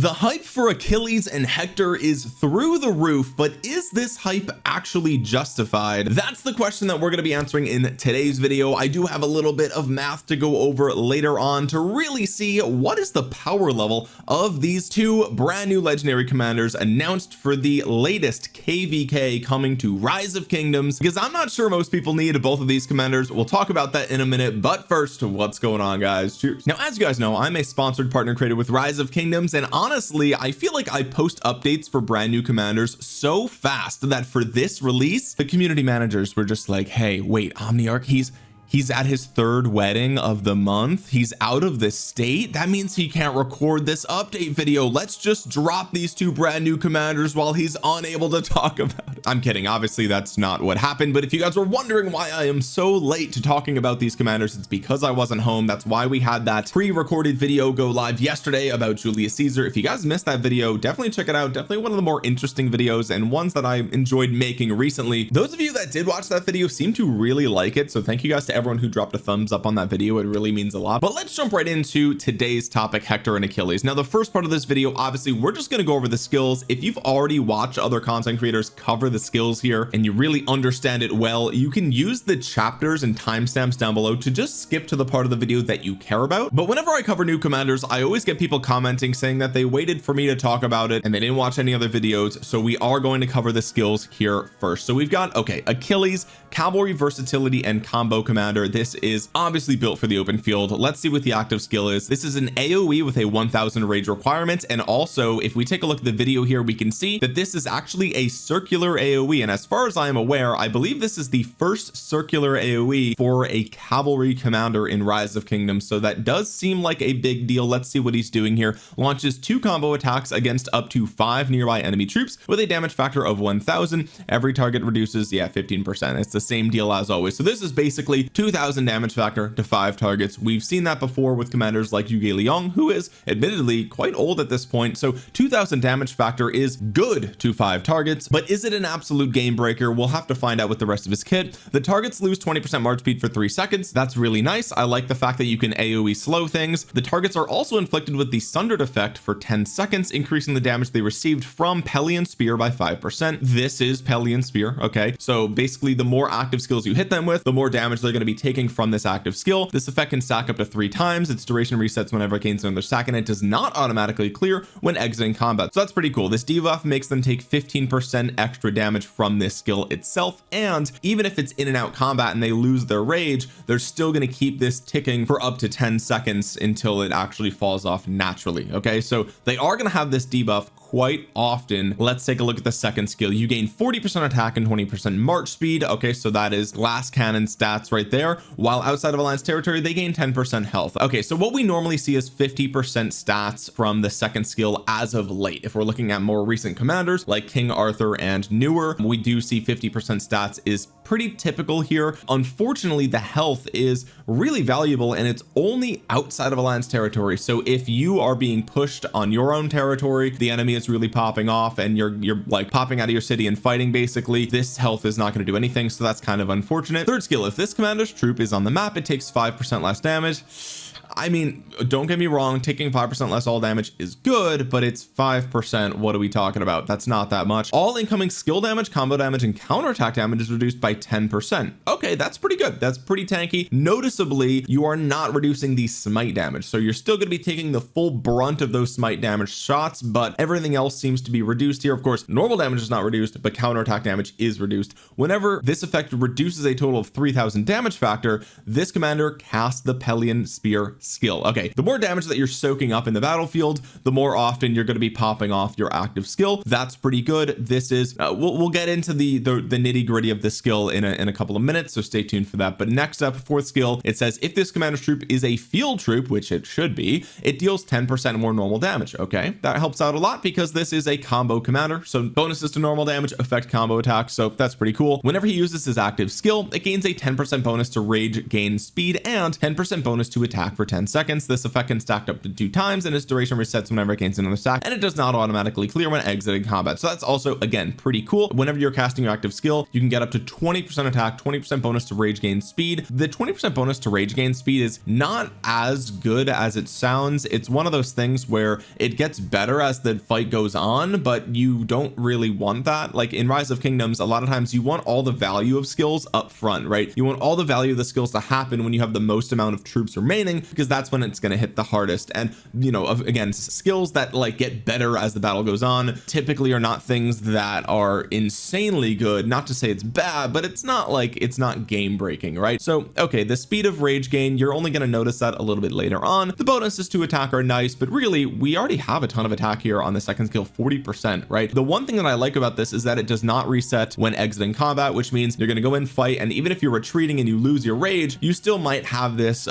The hype for Achilles and Hector is through the roof, but is this hype actually justified? That's the question that we're going to be answering in today's video. I do have a little bit of math to go over later on to really see what is the power level of these two brand new legendary commanders announced for the latest KVK coming to Rise of Kingdoms, because I'm not sure most people need both of these commanders. We'll talk about that in a minute, but first, what's going on, guys? Cheers. Now, as you guys know, I'm a sponsored partner creator with Rise of Kingdoms, and honestly, I feel like I post updates for brand new commanders so fast that for this release, the community managers were just like, hey, wait, Omniarch, he's at his third wedding of the month. He's out of the state. That means he can't record this update video. Let's just drop these two brand new commanders while he's unable to talk about it. I'm kidding. Obviously, that's not what happened. But if you guys were wondering why I am so late to talking about these commanders, it's because I wasn't home. That's why we had that pre-recorded video go live yesterday about Julius Caesar. If you guys missed that video, definitely check it out. Definitely one of the more interesting videos and ones that I enjoyed making recently. Those of you that did watch that video seem to really like it. So thank you guys to everyone who dropped a thumbs up on that video. It really means a lot. But let's jump right into today's topic, Hector and Achilles. Now, the first part of this video, obviously, we're just going to go over the skills. If you've already watched other content creators cover the skills here and you really understand it well, you can use the chapters and timestamps down below to just skip to the part of the video that you care about. But whenever I cover new commanders, I always get people commenting saying that they waited for me to talk about it and they didn't watch any other videos. So we are going to cover the skills here first. So we've got, okay, Achilles, cavalry versatility and combo commander. This is obviously built for the open field. Let's see what the active skill is. This is an AoE with a 1000 rage requirement, and also if we take a look at the video here, we can see that this is actually a circular AoE, and as far as I am aware, I believe this is the first circular AoE for a cavalry commander in Rise of Kingdoms, so that does seem like a big deal. Let's see what he's doing here. Launches 2 combo attacks against up to 5 nearby enemy troops with a damage factor of 1000. Every target reduces 15%. It's the same deal as always. So this is basically 2000 damage factor to 5 targets. We've seen that before with commanders like Yuge Liang, who is admittedly quite old at this point. So 2000 damage factor is good to 5 targets, but is it an absolute game breaker? We'll have to find out with the rest of his kit. The targets lose 20% march speed for 3 seconds. That's really nice. I like the fact that you can AoE slow things. The targets are also inflicted with the sundered effect for 10 seconds, increasing the damage they received from Pelion Spear by 5%. This is Pelion Spear. Okay, so basically the more active skills you hit them with, the more damage they're going to be taking from this active skill. This effect can stack up to 3 times. Its duration resets whenever it gains another stack, and it does not automatically clear when exiting combat. So that's pretty cool. This debuff makes them take 15% extra damage from this skill itself, and even if it's in and out combat and they lose their rage, they're still going to keep this ticking for up to 10 seconds until it actually falls off naturally. Okay, so they are going to have this debuff quite often. Let's take a look at the second skill. You gain 40% attack and 20% march speed. Okay, so that is glass cannon stats right there. While outside of alliance territory, they gain 10% health. Okay, so what we normally see is 50% stats from the second skill as of late. If we're looking at more recent commanders like King Arthur and newer, we do see 50% stats is pretty typical here. Unfortunately, the health is really valuable and it's only outside of alliance territory. So if you are being pushed on your own territory, the enemy is really popping off and you're like popping out of your city and fighting, basically this health is not going to do anything. So that's kind of unfortunate. Third skill, if this commander's troop is on the map, it takes 5% less damage. I mean, don't get me wrong, taking 5% less all damage is good, but it's 5%. What are we talking about? That's not that much. All incoming skill damage, combo damage, and counterattack damage is reduced by 10%. Okay, that's pretty good. That's pretty tanky. Noticeably, you are not reducing the smite damage, so you're still going to be taking the full brunt of those smite damage shots, but everything else seems to be reduced here. Of course, normal damage is not reduced, but counterattack damage is reduced. Whenever this effect reduces a total of 3000 damage factor, this commander casts the Pelion Spear skill. Okay, the more damage that you're soaking up in the battlefield, the more often you're going to be popping off your active skill. That's pretty good. This is we'll get into the nitty gritty of this skill in a couple of minutes, so stay tuned for that. But next up, fourth skill, it says if this commander's troop is a field troop, which it should be, it deals 10% more normal damage. Okay, that helps out a lot because this is a combo commander, so bonuses to normal damage affect combo attacks, so that's pretty cool. Whenever he uses his active skill, it gains a 10% bonus to rage gain speed and 10% bonus to attack for 10 seconds. This effect can stack up to 2 times, and its duration resets whenever it gains another stack, and it does not automatically clear when exiting combat. So that's also, again, pretty cool. Whenever you're casting your active skill, you can get up to 20% attack, 20% bonus to rage gain speed. The 20% bonus to rage gain speed is not as good as it sounds. It's one of those things where it gets better as the fight goes on, but you don't really want that. Like in Rise of Kingdoms, a lot of times you want all the value of skills up front, right? You want all the value of the skills to happen when you have the most amount of troops remaining, because that's when it's going to hit the hardest. And you know, again, skills that like get better as the battle goes on typically are not things that are insanely good. Not to say it's bad, but it's not like, it's not game breaking, right? So okay, the speed of rage gain, you're only going to notice that a little bit later on. The bonuses to attack are nice, but really we already have a ton of attack here on the second skill, 40%, right? The one thing that I like about this is that it does not reset when exiting combat, which means you're going to go in, fight, and even if you're retreating and you lose your rage, you still might have this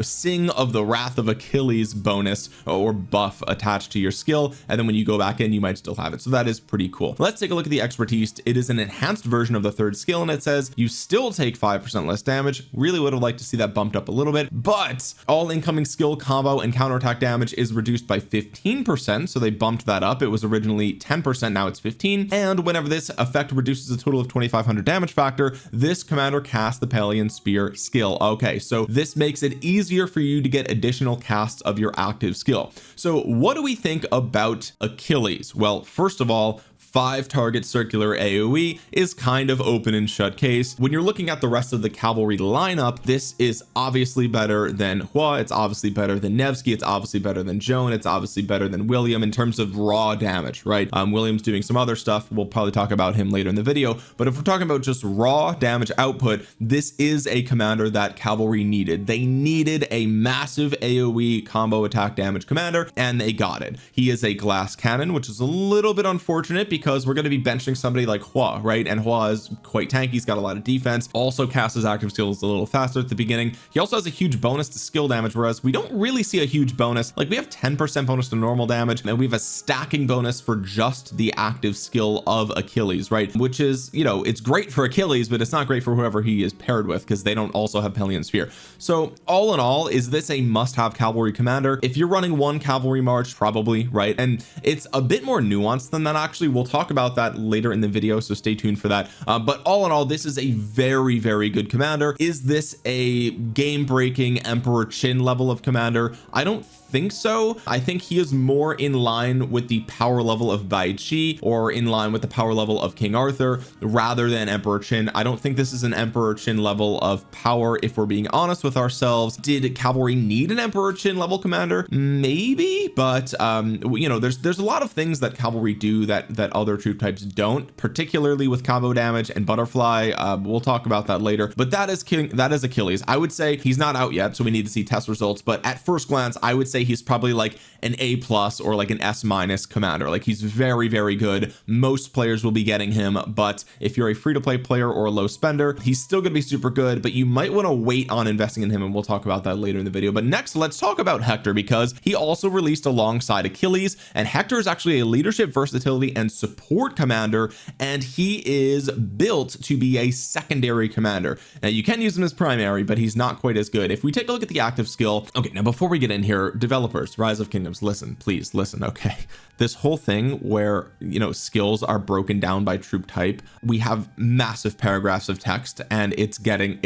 Sing of the Wrath of Achilles bonus or buff attached to your skill, and then when you go back in, you might still have it. So that is pretty cool. Let's take a look at the expertise. It is an enhanced version of the third skill, and it says you still take 5% less damage. Really would have liked to see that bumped up a little bit, but all incoming skill, combo, and counterattack damage is reduced by 15%, so they bumped that up. It was originally 10%, now it's 15. And whenever this effect reduces a total of 2500 damage factor, this commander casts the Pelion Spear skill. Okay, so this makes it easier for you to get additional casts of your active skill. So what do we think about Achilles? Well, first of all, 5 target circular AoE is kind of open and shut case. When you're looking at the rest of the cavalry lineup, this is obviously better than Hua, it's obviously better than Nevsky, it's obviously better than Joan, it's obviously better than William in terms of raw damage, right? William's doing some other stuff, we'll probably talk about him later in the video, but if we're talking about just raw damage output, this is a commander that cavalry needed. They needed a massive AoE combo attack damage commander, and they got it. He is a glass cannon, which is a little bit unfortunate because we're going to be benching somebody like Hua, right? And Hua is quite tanky, he's got a lot of defense, also casts his active skills a little faster at the beginning. He also has a huge bonus to skill damage, whereas we don't really see a huge bonus. Like we have 10% bonus to normal damage, and we have a stacking bonus for just the active skill of Achilles, right? Which is, you know, it's great for Achilles, but it's not great for whoever he is paired with, because they don't also have Pelion Sphere. So all in all, is this a must-have cavalry commander? If you're running one cavalry march, probably, right? And it's a bit more nuanced than that. Actually, we'll talk about that later in the video, so stay tuned for that. But all in all, this is a very, very good commander. Is this a game-breaking Emperor Qin level of commander? I don't think so. I think he is more in line with the power level of Bai Chi, or in line with the power level of King Arthur, rather than Emperor Qin. I don't think this is an Emperor Qin level of power, if we're being honest with ourselves. Did cavalry need an Emperor Qin level commander? Maybe, but you know, there's a lot of things that cavalry do that other troop types don't, particularly with combo damage and butterfly. We'll talk about that later, but that is Achilles. I would say he's not out yet, so we need to see test results, but at first glance I would say he's probably like an A+ or like an S- commander. Like he's very, very good. Most players will be getting him, but if you're a free-to-play player or a low spender, he's still gonna be super good, but you might want to wait on investing in him, and we'll talk about that later in the video. But next, let's talk about Hector, because he also released alongside Achilles, and Hector is actually a leadership, versatility, and support commander, and he is built to be a secondary commander. Now you can use him as primary, but he's not quite as good. If we take a look at the active skill, okay, now before we get in here, developers, Rise of Kingdoms, listen, please listen. Okay, this whole thing where, you know, skills are broken down by troop type, we have massive paragraphs of text, and it's getting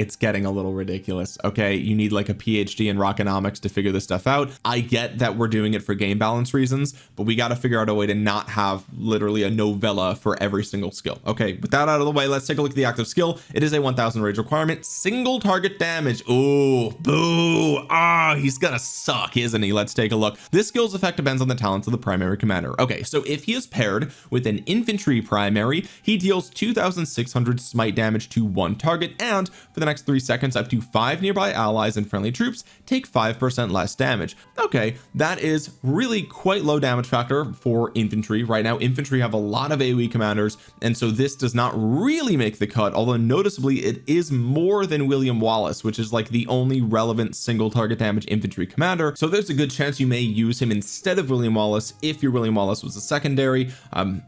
a little ridiculous. Okay, you need like a PhD in rockonomics to figure this stuff out. I get that we're doing it for game balance reasons, but we got to figure out a way to not have literally a novella for every single skill. Okay, with that out of the way, let's take a look at the active skill. It is a 1000 rage requirement, single target damage. Ooh, boo. He's gonna suck, isn't he? Let's take a look. This skill's effect depends on the talents of the primary commander. Okay, so if he is paired with an infantry primary, he deals 2600 smite damage to one target, and for the next 3 seconds, up to 5 nearby allies and friendly troops take 5% less damage. Okay, that is really quite low damage factor for infantry. Right now, infantry have a lot of AoE commanders, and so this does not really make the cut, although noticeably it is more than William Wallace, which is like the only relevant single target damage infantry commander. So there's a good chance you may use him instead of William Wallace if your William Wallace was a secondary.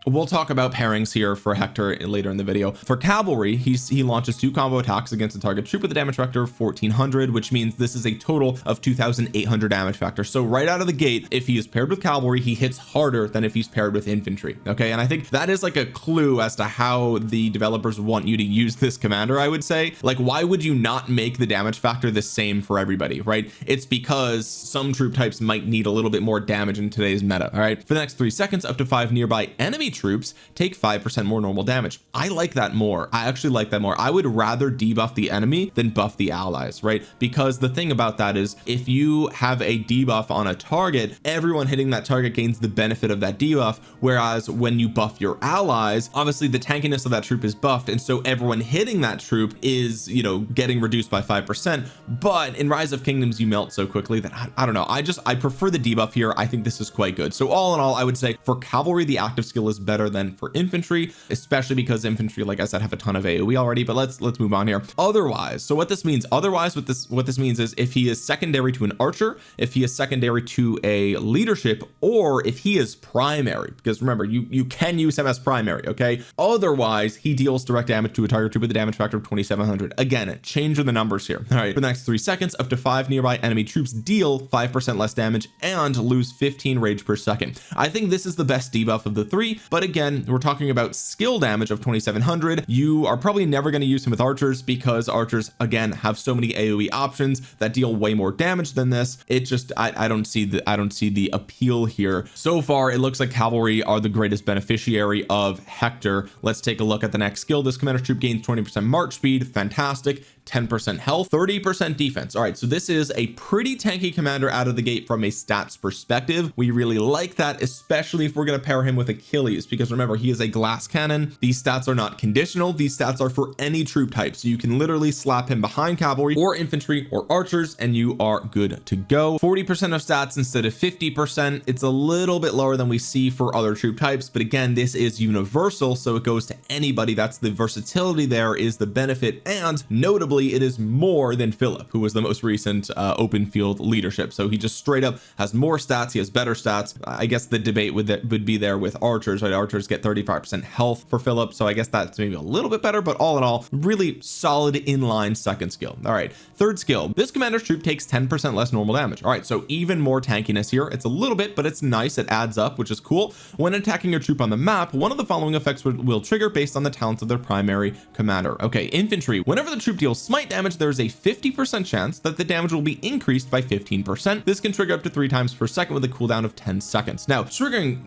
We'll talk about pairings here for Hector later in the video. For cavalry, he launches 2 combo attacks against a target troop with a damage factor of 1400, which means this is a total of 2800 damage factor. So right out of the gate, if he is paired with cavalry, he hits harder than if he's paired with infantry. Okay, and I think that is like a clue as to how the developers want you to use this commander. I would say, like, why would you not make the damage factor the same for everybody, right? It's because some troop types might need a little bit more damage in today's meta. All right, for the next 3 seconds, up to 5 nearby enemy troops take 5% more normal damage. I like that more. I actually like that more. I would rather debuff the enemy than buff the allies, right? Because the thing about that is, if you have a debuff on a target, everyone hitting that target gains the benefit of that debuff, whereas when you buff your allies, obviously the tankiness of that troop is buffed, and so everyone hitting that troop is, you know, getting reduced by 5%. But in Rise of Kingdoms, you melt so quickly that I don't know, I prefer the debuff here. I think this is quite good. So all in all, I would say for cavalry, the active skill is better than for infantry, especially because infantry, like I said, have a ton of AoE already. But let's move on here. Otherwise, so what this means what this means is, if he is secondary to an archer, if he is secondary to a leadership, or if he is primary, because remember, you can use him as primary. Okay, otherwise he deals direct damage to a target troop with a damage factor of 2700. Again, changing the numbers here. All right, for the next 3 seconds, up to 5 nearby enemy troops deal 5% less damage and lose 15 rage per second. I think this is the best debuff of the 3, but again, we're talking about skill damage of 2700. You are probably never going to use him with archers, because archers again have so many AoE options that deal way more damage than this. It just, I don't see the appeal here. So far it looks like cavalry are the greatest beneficiary of Hector. Let's take a look at the next skill. This commander troop gains 20% march speed. Fantastic. 10% health, 30% defense. All right, so this is a pretty tanky commander out of the gate from a stats perspective. We really like that, especially if we're going to pair him with Achilles, because remember, he is a glass cannon. These stats are not conditional. These stats are for any troop type, so you can literally slap him behind cavalry or infantry or archers and you are good to go. 40% of stats instead of 50%. It's a little bit lower than we see for other troop types, but again, this is universal, so it goes to anybody. That's the versatility, there is the benefit, and notably it is more than Philip, who was the most recent open field leadership. So he just straight up has more stats. He has better stats. I guess the debate would be there with archers, right? Archers get 35% health for Philip, so I guess that's maybe a little bit better, but all in all, really solid inline second skill. All right, third skill, this commander's troop takes 10% less normal damage. All right, so even more tankiness here. It's a little bit, but it's nice. It adds up, which is cool. When attacking your troop on the map, one of the following effects will trigger based on the talents of their primary commander. Okay, infantry, whenever the troop deals smite damage, there's a 50% chance that the damage will be increased by 15%. This can trigger up to 3 times per second with a cooldown of 10 seconds. Now, triggering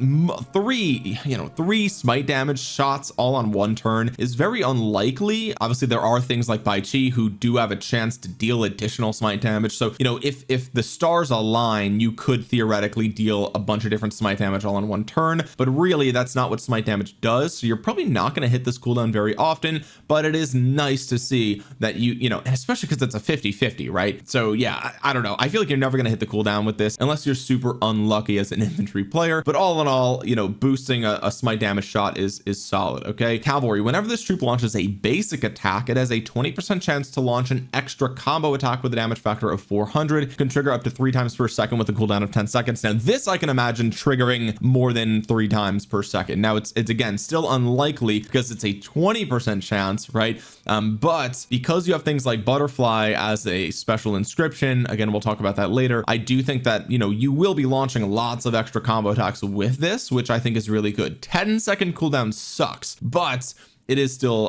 three smite damage shots all on one turn is very unlikely. Obviously, there are things like Bai Chi who do have a chance to deal additional smite damage. So, you know, if the stars align, you could theoretically deal a bunch of different smite damage all on one turn, but really that's not what smite damage does. So you're probably not going to hit this cooldown very often, but it is nice to see that you know, and especially because it's a 50-50, right? So yeah, I don't know, I feel like you're never going to hit the cooldown with this unless you're super unlucky as an infantry player, but all in all, you know, boosting a smite damage shot is solid. Okay, cavalry, whenever this troop launches a basic attack, it has a 20% chance to launch an extra combo attack with a damage factor of 400, can trigger up to 3 times per second with a cooldown of 10 seconds. Now this I can imagine triggering more than 3 times per second. Now it's again still unlikely because it's a 20% chance, right? But because you have things like butterfly as a special inscription, again we'll talk about that later, I do think that, you know, you will be launching lots of extra combo attacks with this, which I think is really good. 10-second cooldown sucks, but it is still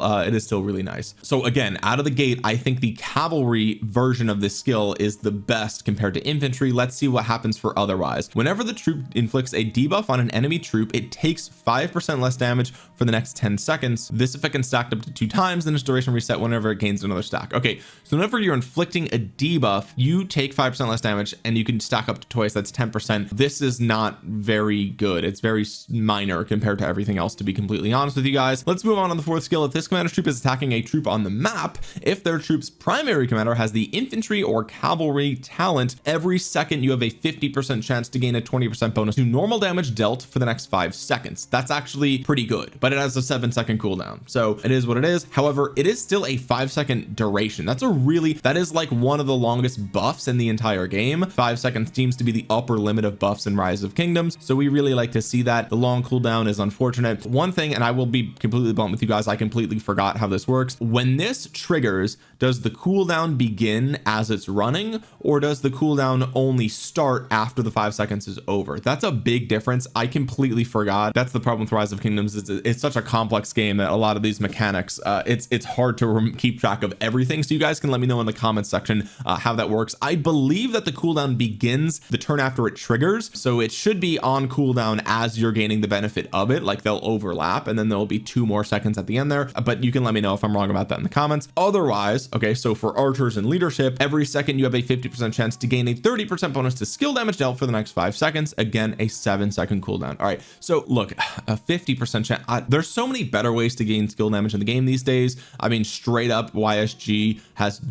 really nice. So again, out of the gate, I think the cavalry version of this skill is the best compared to infantry. Let's see what happens for otherwise. Whenever the troop inflicts a debuff on an enemy troop, it takes 5% less damage for the next 10 seconds. This effect can stack up to 2 times, then its duration reset whenever it gains another stack. Okay, so whenever you're inflicting a debuff, you take 5% less damage and you can stack up to twice. That's 10%. This is not very good. It's very minor compared to everything else, to be completely honest with you guys. Let's move on to the fourth skill, if this commander's troop is attacking a troop on the map, if their troop's primary commander has the infantry or cavalry talent, every second you have a 50% chance to gain a 20% bonus to normal damage dealt for the next 5 seconds. That's actually pretty good, but it has a 7-second cooldown, so it is what it is. However, it is still a 5-second duration. That is like one of the longest buffs in the entire game. 5 seconds seems to be the upper limit of buffs in Rise of Kingdoms, so we really like to see that. The long cooldown is unfortunate. One thing, and I will be completely blunt with you guys, I completely forgot how this works. When this triggers, does the cooldown begin as it's running, or does the cooldown only start after the 5 seconds is over? That's a big difference. I completely forgot. That's the problem with Rise of Kingdoms. It's such a complex game that a lot of these mechanics, it's hard to keep track of everything. So you guys can let me know in the comments section how that works. I believe that the cooldown begins the turn after it triggers, so it should be on cooldown as you're gaining the benefit of it. Like they'll overlap, and then there'll be 2 more seconds at the end there, but you can let me know if I'm wrong about that in the comments. Otherwise, okay, so for archers and leadership, every second you have a 50% chance to gain a 30% bonus to skill damage dealt for the next 5 seconds. Again, a 7-second cooldown. All right, so look, a 50% chance. There's so many better ways to gain skill damage in the game these days. I mean, straight up YSG has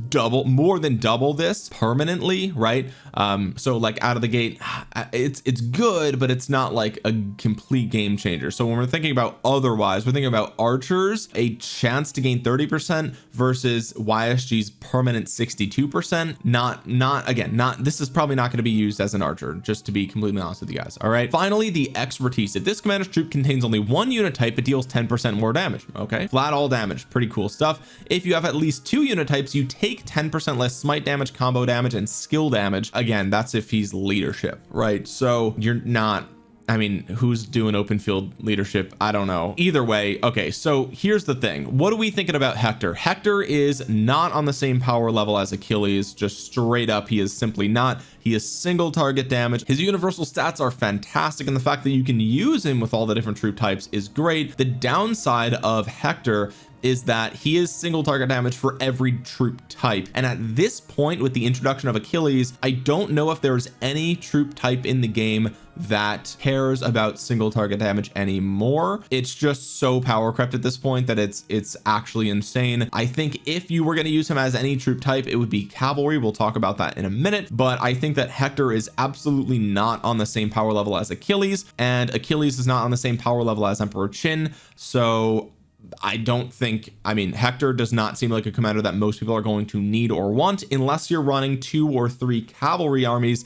more than double this permanently, right? So like out of the gate, it's good, but it's not like a complete game changer. So when we're thinking about otherwise, we're thinking about archers, a chance to gain 30% versus YSG's permanent 62%. This is probably not going to be used as an archer, just to be completely honest with you guys. All right, finally, the expertise. If this commander's troop contains only 1 unit type, it deals 10% more damage. Okay, flat all damage, pretty cool stuff. If you have at least 2 unit types, you take 10% less smite damage, combo damage, and skill damage. Again, that's if he's leadership, right? So you're not, I mean, who's doing open field leadership? I don't know. Either way, okay, so here's the thing. What are we thinking about Hector? Hector is not on the same power level as Achilles, just straight up. He is simply not. He is single target damage. His universal stats are fantastic, and the fact that you can use him with all the different troop types is great. The downside of Hector is that he is single target damage for every troop type, and at this point with the introduction of Achilles, I don't know if there's any troop type in the game that cares about single target damage anymore. It's just so power crept at this point that it's actually insane. I think if you were going to use him as any troop type, it would be cavalry. We'll talk about that in a minute, but I think that Hector is absolutely not on the same power level as Achilles, and Achilles is not on the same power level as Emperor Qin. So I don't think, I mean, Hector does not seem like a commander that most people are going to need or want unless you're running 2 or 3 cavalry armies,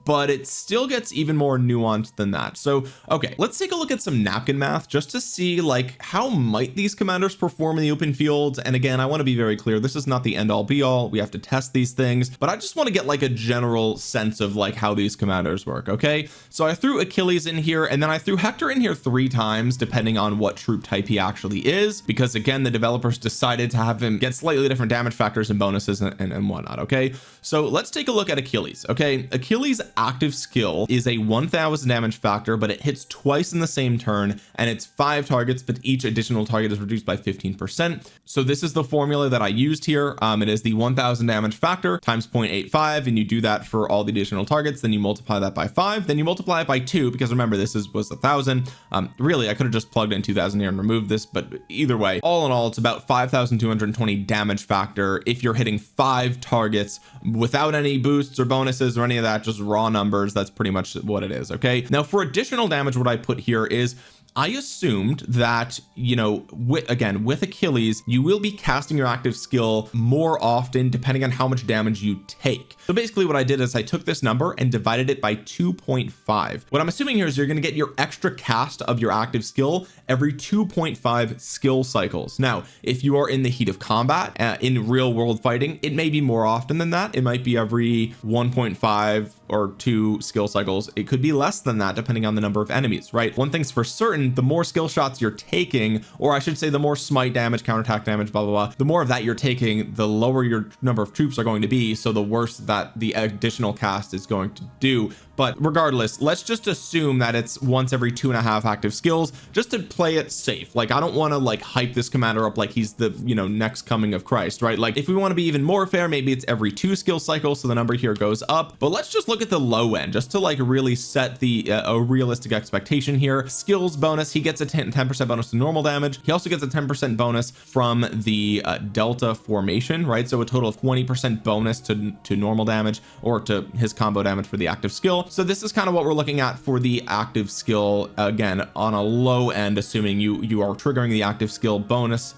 but it still gets even more nuanced than that. So okay, let's take a look at some napkin math just to see like how might these commanders perform in the open field. And again, I want to be very clear, this is not the end all be all. We have to test these things, but I just want to get like a general sense of like how these commanders work. Okay, so I threw Achilles in here, and then I threw Hector in here 3 times depending on what troop type he actually is, because again, the developers decided to have him get slightly different damage factors and bonuses and whatnot. Okay, so let's take a look at Achilles. Okay, Achilles' active skill is a 1000 damage factor, but it hits twice in the same turn, and it's 5 targets, but each additional target is reduced by 15%. So this is the formula that I used here. It is the 1000 damage factor times 0.85, and you do that for all the additional targets, then you multiply that by 5, then you multiply it by 2, because remember this was 1000. Really, I could have just plugged in 2000 here and removed this, but either way, all in all, it's about 5220 damage factor if you're hitting 5 targets without any boosts or bonuses or any of that, just raw numbers. That's pretty much what it is. Okay, now for additional damage, what I put here is I assumed that, you know, with Achilles, you will be casting your active skill more often depending on how much damage you take. So basically what I did is I took this number and divided it by 2.5. What I'm assuming here is you're going to get your extra cast of your active skill every 2.5 skill cycles. Now, if you are in the heat of combat in real world fighting, it may be more often than that. It might be every 1.5 or 2 skill cycles. It could be less than that depending on the number of enemies, right? One thing's for certain, the more skill shots you're taking, or I should say the more smite damage, counterattack damage, blah blah blah, the more of that you're taking, the lower your number of troops are going to be, so the worse that the additional cast is going to do. But regardless, let's just assume that it's once every 2.5 active skills, just to play it safe. Like, I don't want to like hype this commander up like he's the, you know, next coming of Christ, right? Like, if we want to be even more fair, maybe it's every 2 skill cycles, so the number here goes up. But let's just look look at the low end just to like really set the a realistic expectation here. Skills bonus, he gets a 10% bonus to normal damage. He also gets a 10% bonus from the delta formation, right? So a total of 20% bonus to normal damage, or to his combo damage for the active skill. So this is kind of what we're looking at for the active skill, again on a low end, assuming you are triggering the active skill bonus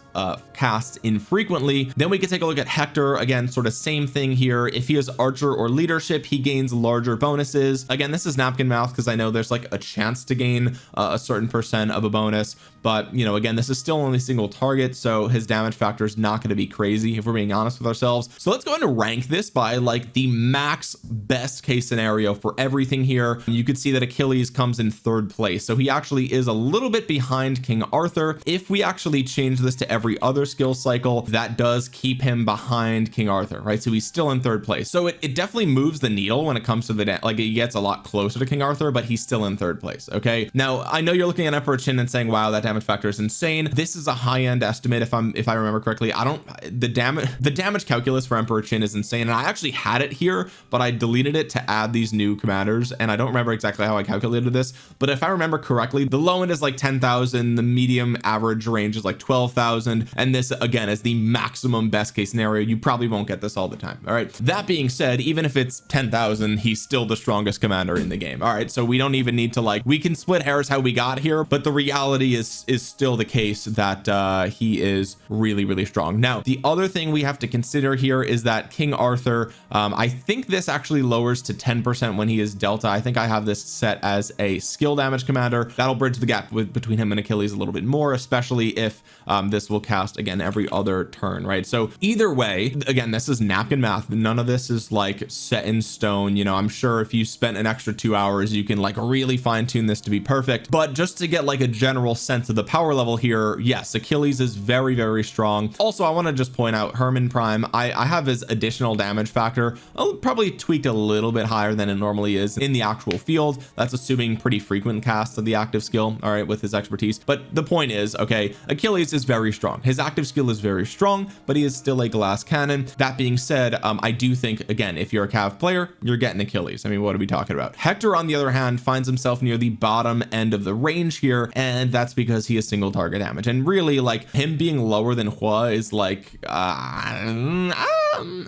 cast infrequently. Then we can take a look at Hector. Again, sort of same thing here. If he has archer or leadership, he gains larger bonuses. Again, this is napkin mouth because I know there's like a chance to gain a certain percent of a bonus, but you know, again, this is still only single target, so his damage factor is not going to be crazy if we're being honest with ourselves. So let's go ahead and rank this by like the max best case scenario for everything here. You could see that Achilles comes in 3rd place, so he actually is a little bit behind King Arthur. If we actually change this to every other skill cycle, that does keep him behind King Arthur, right? So he's still in 3rd place. So it definitely moves the needle when it comes to the like it gets a lot closer to King Arthur, but he's still in 3rd place. Okay, now I know you're looking at Emperor Chin and saying, wow, that damage factor is insane. This is a high-end estimate if I remember correctly. The damage calculus for Emperor Chin is insane, and I actually had it here, but I deleted it to add these new commanders, and I don't remember exactly how I calculated this, but if I remember correctly, the low end is like 10,000, the medium average range is like 12,000, and this again is the maximum best case scenario. You probably won't get this all the time. All right, that being said, even if it's 10,000, he's still the strongest commander in the game. All right, so we don't even need to like, we can split hairs how we got here, but the reality is still the case that he is really strong. Now the other thing we have to consider here is that King Arthur, I think this actually lowers to 10% when he is delta. I think I have this set as a skill damage commander. That'll bridge the gap between him and Achilles a little bit more, especially if this will cast again every other turn, right? So either way, again, this is napkin math. None of this is like set in stone. You know, I'm sure if you spent an extra 2 hours, you can like really fine tune this to be perfect, but just to get like a general sense of the power level here, yes, Achilles is very strong. Also, I want to just point out Herman Prime, I have his additional damage factor probably tweaked a little bit higher than it normally is in the actual field. That's assuming pretty frequent cast of the active skill, all right, with his expertise. But the point is, okay, Achilles is very strong. His active skill is very strong, but he is still a glass cannon. That being said, I do think, again, if you're a Cav player, you're getting Achilles. I mean, what are we talking about? Hector, on the other hand, finds himself near the bottom end of the range here, and that's because he is single target damage. And really, like, him being lower than Hua is like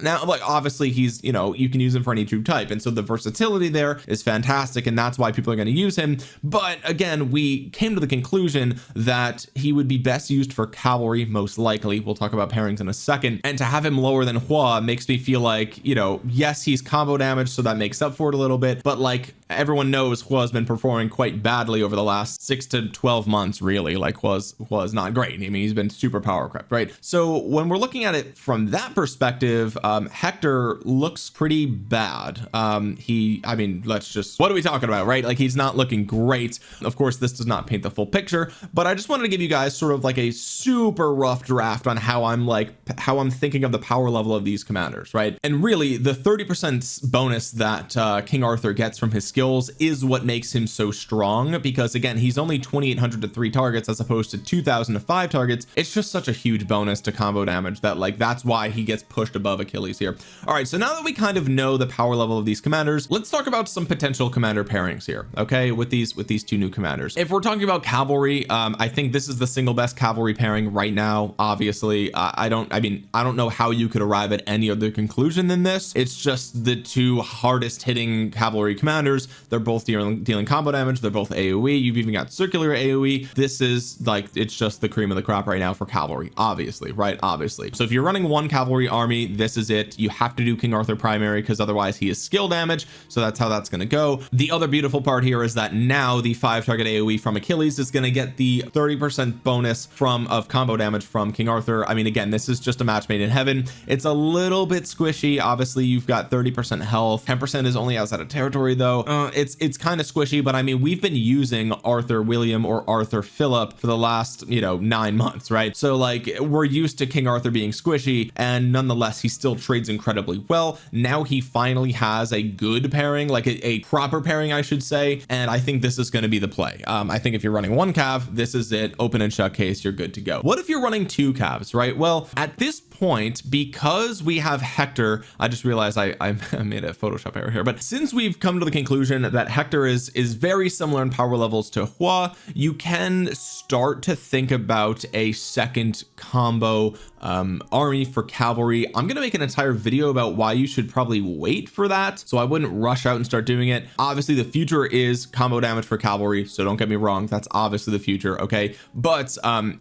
now, like, obviously he's, you know, you can use him for any troop type, and so the versatility there is fantastic, and that's why people are going to use him. But again, we came to the conclusion that he would be best used for cavalry, most likely. We'll talk about pairings in a second, and to have him lower than Hua makes me feel like, you know, yes, he's combo damage, so that makes up for it a little bit, but like everyone knows, Hua's been performing quite badly over the last 6 to 12 months, really. Like Hua's not great. I mean, he's been super power crept, right? So when we're looking at it from that perspective, Hector looks pretty bad. I mean, what are we talking about, right? Like, he's not looking great. Of course, this does not paint the full picture, but I just wanted to give you guys sort of like a super rough draft on how I'm thinking of the power level of these commanders, right? And really, the 30% bonus that King Arthur gets from his skills is what makes him so strong, because again, he's only 2,800 to 3 targets as opposed to 2,000 to 5 targets. It's just such a huge bonus to combo damage that, like, that's why he gets pushed above Achilles here. All right, so now that we kind of know the power level of these commanders, let's talk about some potential commander pairings here, okay, with these 2 new commanders. If we're talking about cavalry, I think this is the single best cavalry pairing right now. Obviously, I don't know how you could arrive at any other conclusion than this. It's just the 2 hardest hitting cavalry commanders. They're both dealing combo damage. They're both AoE. You've even got circular AoE. This is like, it's just the cream of the crop right now for cavalry, obviously, right? Obviously. So if you're running one cavalry army, this is it. You have to do King Arthur primary, because otherwise he is skill damage. So that's how that's going to go. The other beautiful part here is that now the 5 target AoE from Achilles is going to get the 30% bonus of combo damage from King Arthur. I mean, again, this is just a match made in heaven. It's a little bit squishy. Obviously, you've got 30% health. 10% is only outside of territory, though. It's kind of squishy, but I mean, we've been using Arthur William or Arthur Philip for the last, you know, 9 months, right? So like, we're used to King Arthur being squishy, and nonetheless, he still trades incredibly well. Now he finally has a good pairing, like a proper pairing, I should say, and I think this is going to be the play. I think if you're running one cav, this is it. Open and shut case, you're good to go. What if you're running two calves, right? Well, at this point, because we have Hector, I just realized I made a Photoshop error here, but since we've come to the conclusion that Hector is very similar in power levels to Hua, you can start to think about a second combo army for cavalry. I'm gonna make an entire video about why you should probably wait for that, so I wouldn't rush out and start doing it. Obviously the future is combo damage for cavalry, so don't get me wrong, that's obviously the future, okay, but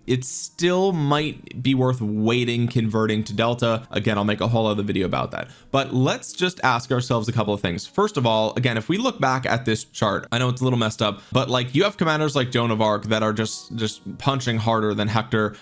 it still might be worth waiting, converting to delta. Again, I'll make a whole other video about that, but let's just ask ourselves a couple of things. First of all, again, if we look back at this chart, I know it's a little messed up, but like you have commanders like Joan of Arc that are just punching harder than Hector,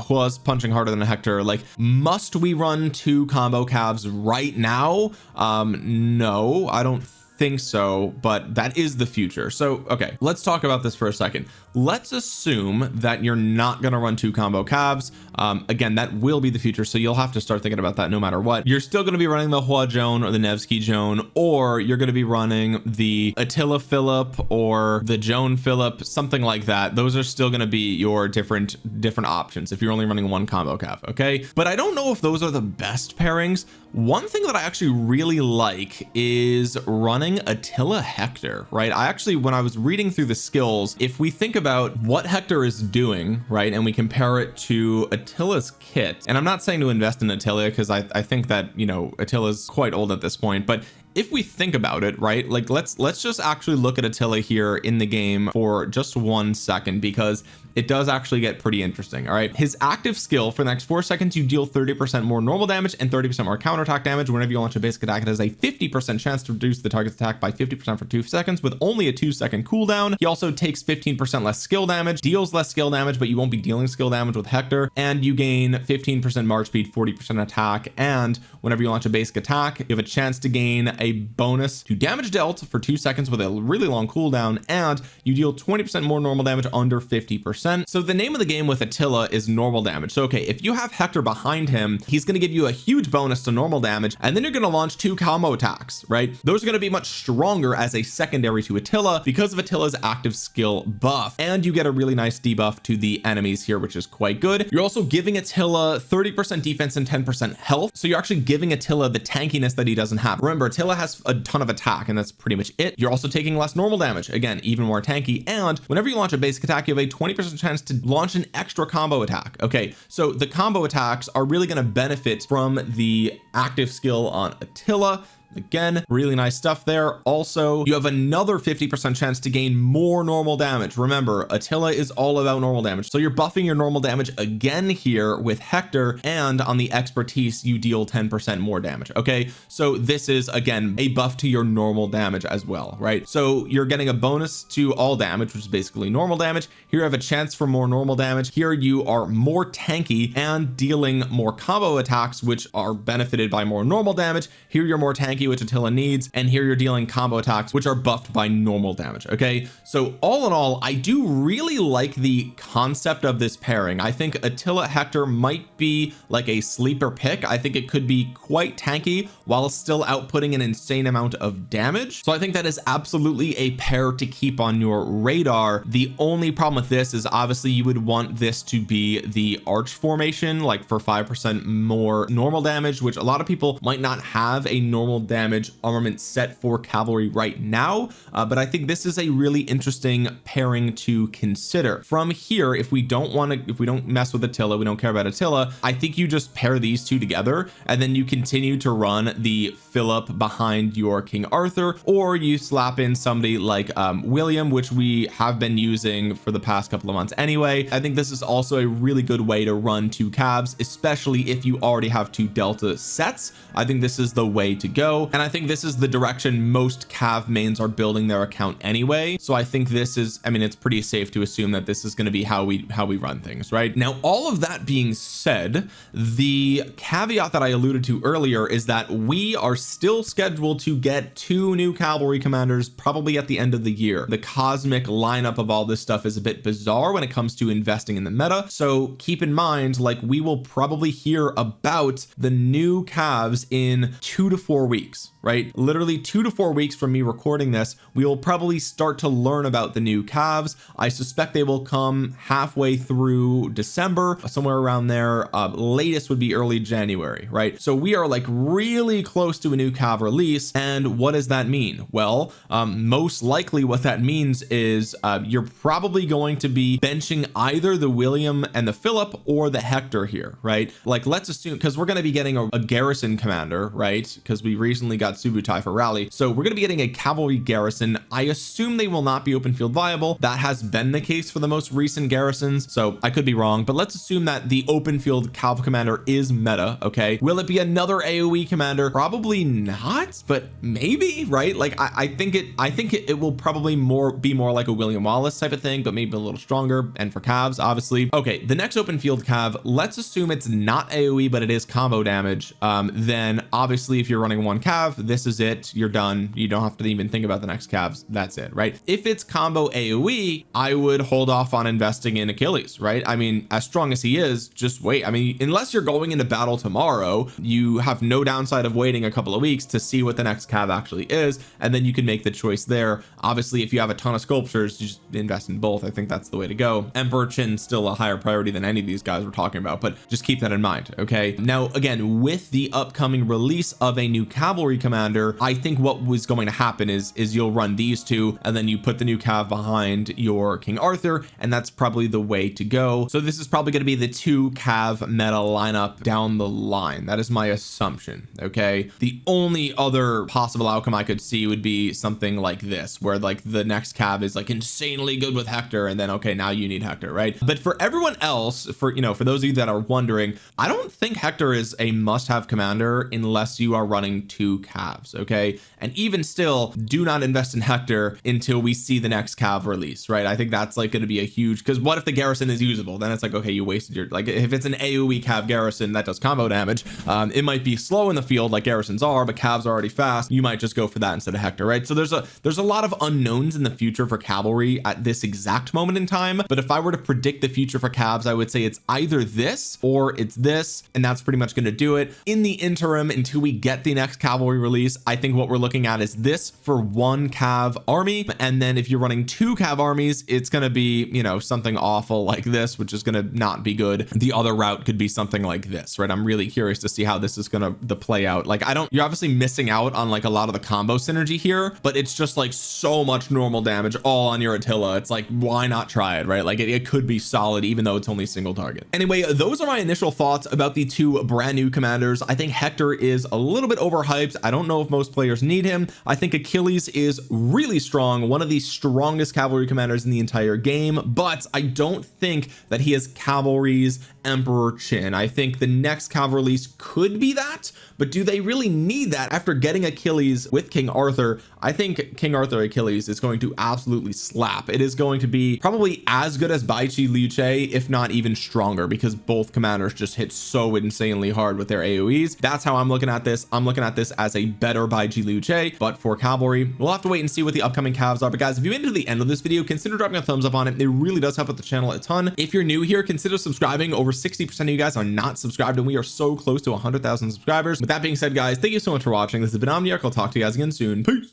Hua's punching harder than Hector. Like, must we run two combo calves right now? No, I don't think so, but that is the future. So okay, let's talk about this for a second. Let's assume that you're not going to run two combo calves. Again, that will be the future, so you'll have to start thinking about that no matter what. You're still going to be running the Hua Joan or the Nevsky Joan, or you're going to be running the Attila Philip or the Joan Philip, something like that. Those are still going to be your different options if you're only running one combo calf, okay? But I don't know if those are the best pairings. One thing that I actually really like is running Attila Hector, right? I actually, when I was reading through the skills, if we think about what Hector is doing, right, and we compare it to Attila's kit, and I'm not saying to invest in Attila because I think that, you know, Attila's quite old at this point, but if we think about it, right, like let's just actually look at Attila here in the game for just 1 second, because it does actually get pretty interesting. All right, his active skill, for the next 4 seconds you deal 30% more normal damage and 30% more counterattack damage. Whenever you launch a basic attack, it has a 50% chance to reduce the target's attack by 50% for 2 seconds with only a 2-second cooldown. He also takes 15% less skill damage, deals less skill damage, but you won't be dealing skill damage with Hector, and you gain 15% march speed, 40% attack, and whenever you launch a basic attack, you have a chance to gain a bonus to damage dealt for 2 seconds with a really long cooldown, and you deal 20% more normal damage under 50%. So the name of the game with Attila is normal damage. So okay, if you have Hector behind him, he's going to give you a huge bonus to normal damage, and then you're going to launch 2 combo attacks, right? Those are going to be much stronger as a secondary to Attila because of Attila's active skill buff, and you get a really nice debuff to the enemies here, which is quite good. You're also giving Attila 30% defense and 10% health, so you're actually giving Attila the tankiness that he doesn't have. Remember, Attila has a ton of attack, and that's pretty much it. You're also taking less normal damage, again, even more tanky, and whenever you launch a basic attack, you have a 20% chance to launch an extra combo attack. Okay, so the combo attacks are really going to benefit from the active skill on Attila. Again, really nice stuff there. Also, you have another 50% chance to gain more normal damage. Remember, Attila is all about normal damage, so you're buffing your normal damage again here with Hector, and on the expertise you deal 10% more damage. Okay, so this is again a buff to your normal damage as well, right? So you're getting a bonus to all damage, which is basically normal damage. Here you have a chance for more normal damage. Here you are more tanky and dealing more combo attacks, which are benefited by more normal damage. Here you're more tanky, which Attila needs, and here you're dealing combo attacks which are buffed by normal damage. Okay, so all in all, I do really like the concept of this pairing. I think Attila Hector might be like a sleeper pick. I think it could be quite tanky while still outputting an insane amount of damage, so I think that is absolutely a pair to keep on your radar. The only problem with this is obviously you would want this to be the arch formation, like for 5% more normal damage, which a lot of people might not have a normal damage armament set for cavalry right now, but I think this is a really interesting pairing to consider. From here, if we don't mess with Attila, we don't care about Attila, I think you just pair these two together, and then you continue to run the Philip behind your King Arthur, or you slap in somebody like William, which we have been using for the past couple of months anyway. I think this is also a really good way to run 2 calves, especially if you already have 2 delta sets. I think this is the way to go. go, and I think this is the direction most Cav mains are building their account anyway. So I think this is, I mean, it's pretty safe to assume that this is going to be how we run things, right? Now, all of that being said, the caveat that I alluded to earlier is that we are still scheduled to get 2 new cavalry commanders probably at the end of the year. The cosmic lineup of all this stuff is a bit bizarre when it comes to investing in the meta, so keep in mind, like, we will probably hear about the new calves in 2 to 4 weeks, right? Literally 2 to 4 weeks from me recording this, we will probably start to learn about the new calves. I suspect they will come halfway through December, somewhere around there. Latest would be early January, right? So we are like really close to a new calv release. And what does that mean? Well, most likely what that means is you're probably going to be benching either the William and the Philip or the Hector here, right? Like, let's assume, because we're going to be getting a garrison commander, right? Because we recently got Subutai for rally, so we're going to be getting a cavalry garrison. I assume they will not be open field viable. That has been the case for the most recent garrisons, so I could be wrong, but let's assume that the open field cav commander is meta. Okay, will it be another AoE commander? Probably not, but maybe, right? Like, I think it will probably be more like a William Wallace type of thing, but maybe a little stronger, and for calves, obviously. Okay, the next open field cav, let's assume it's not AoE, but it is combo damage. Then obviously if you're running one cav, this is it, you're done. You don't have to even think about the next calves. That's it, right? If it's combo AoE, I would hold off on investing in Achilles, right? I mean, as strong as he is, just wait. I mean, unless you're going into battle tomorrow, you have no downside of waiting a couple of weeks to see what the next cav actually is, and then you can make the choice there. Obviously, if you have a ton of sculptures, you just invest in both. I think that's the way to go. Emperor Chin's still a higher priority than any of these guys we're talking about, but just keep that in mind. Okay, now again, with the upcoming release of a new cavalry commander, I think what was going to happen is you'll run these two, and then you put the new cav behind your King Arthur, and that's probably the way to go. So this is probably going to be the 2 cav meta lineup down the line. That is my assumption. Okay, the only other possible outcome I could see would be something like this, where like the next cav is like insanely good with Hector, and then okay, now you need Hector, right? But for everyone else, for those of you that are wondering, I don't think Hector is a must-have commander unless you are running 2 calves. Okay, and even still, do not invest in Hector until we see the next cav release, right? I think that's like going to be a huge, because what if the garrison is usable? Then it's like, okay, you wasted your, like, if it's an AoE cav garrison that does combo damage, it might be slow in the field like garrisons are, but calves are already fast. You might just go for that instead of Hector, right? So there's a lot of unknowns in the future for cavalry at this exact moment in time. But if I were to predict the future for calves, I would say it's either this or it's this, and that's pretty much going to do it. In the interim, until we get the next cavalry release, I think what we're looking at is this for 1 cav army, and then if you're running 2 cav armies, it's going to be, you know, something awful like this, which is going to not be good. The other route could be something like this, right? I'm really curious to see how this is going to play out. Like, you're obviously missing out on like a lot of the combo synergy here, but it's just like so much normal damage all on your Attila. It's like, why not try it, right? Like it could be solid even though it's only single target. Anyway, those are my initial thoughts about the 2 brand new commanders. I think Hector is a little bit overhyped. I don't know if most players need him. I think Achilles is really strong, one of the strongest cavalry commanders in the entire game, but I don't think that he has cavalry's Emperor Chin. I think the next cav release could be that, but do they really need that after getting Achilles with King Arthur? I think King Arthur Achilles is going to absolutely slap. It is going to be probably as good as Baichi Liu Che, if not even stronger, because both commanders just hit so insanely hard with their AoEs. That's how I'm looking at this. I'm looking at this as a better Baichi Liu Che, but for cavalry, we'll have to wait and see what the upcoming calves are. But guys, if you made it to the end of this video, consider dropping a thumbs up on it. It really does help out the channel a ton. If you're new here, consider subscribing. Over 60% of you guys are not subscribed, and we are so close to 100,000 subscribers. With that being said, guys, thank you so much for watching. This has been Omniarch. I'll talk to you guys again soon. Peace.